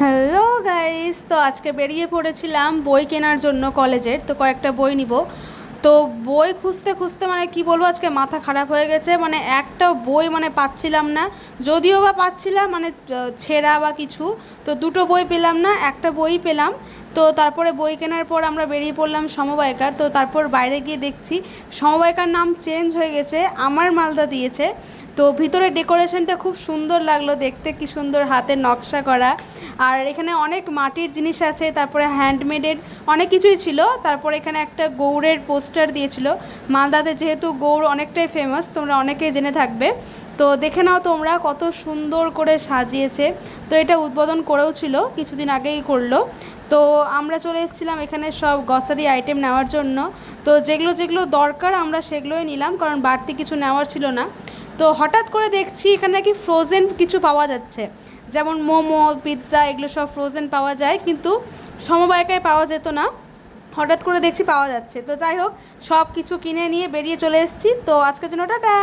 Hello guys, তো আজকে বেরিয়ে পড়েছিলাম বই কেনার জন্য কলেজের। তো কয়েকটা বই নিব। তো বই খুঁজতে খুঁজতে মানে কি বলবো, আজকে মাথা খারাপ হয়ে গেছে। মানে একটা বই মানে পাচ্ছিলাম না, যদিও বা পাচ্ছিলাম মানে ছেঁড়া বা কিছু। তো দুটো বই পেলাম না, একটা বই পেলাম। তো তারপরে বই কেনার পর আমরা বেরিয়ে পড়লাম সমবায়িকার। তো তারপর বাইরে গিয়ে দেখছি সমবায়িকার নাম চেঞ্জ হয়ে গেছে, আমার মালদা দিয়েছে। তো ভিতরে ডেকোরেশনটা খুব সুন্দর লাগলো দেখতে, কি সুন্দর হাতের নকশা করা। আর এখানে অনেক মাটির জিনিস আছে, তারপরে হ্যান্ডমেডের অনেক কিছুই ছিল। তারপরে এখানে একটা গৌড়ের পোস্টার দিয়েছিল। মালদাতে যেহেতু গৌড় অনেকটাই ফেমাস, তোমরা অনেকেই জেনে থাকবে। তো দেখে নাও তোমরা, কত সুন্দর করে সাজিয়েছে। তো এটা উদ্বোধন করেও ছিল, কিছুদিন আগেই করলো। তো আমরা চলে এসেছিলাম এখানে সব গ্রসারি আইটেম নেওয়ার জন্য। তো যেগুলো যেগুলো দরকার আমরা সেগুলোই নিলাম, কারণ বাড়তি কিছু নেওয়ার ছিল না। তো হঠাৎ করে দেখছি এখানে নাকি ফ্রোজেন কিছু পাওয়া যাচ্ছে, যেমন মোমো, পিৎজা, এগুলো সব ফ্রোজেন পাওয়া যায়, কিন্তু সমবায়িকায় পাওয়া যেত না। হঠাৎ করে দেখছি পাওয়া যাচ্ছে। তো যাই হোক, সব কিছু কিনে নিয়ে বেরিয়ে চলে এসেছি। তো আজকের জন্য টাটা।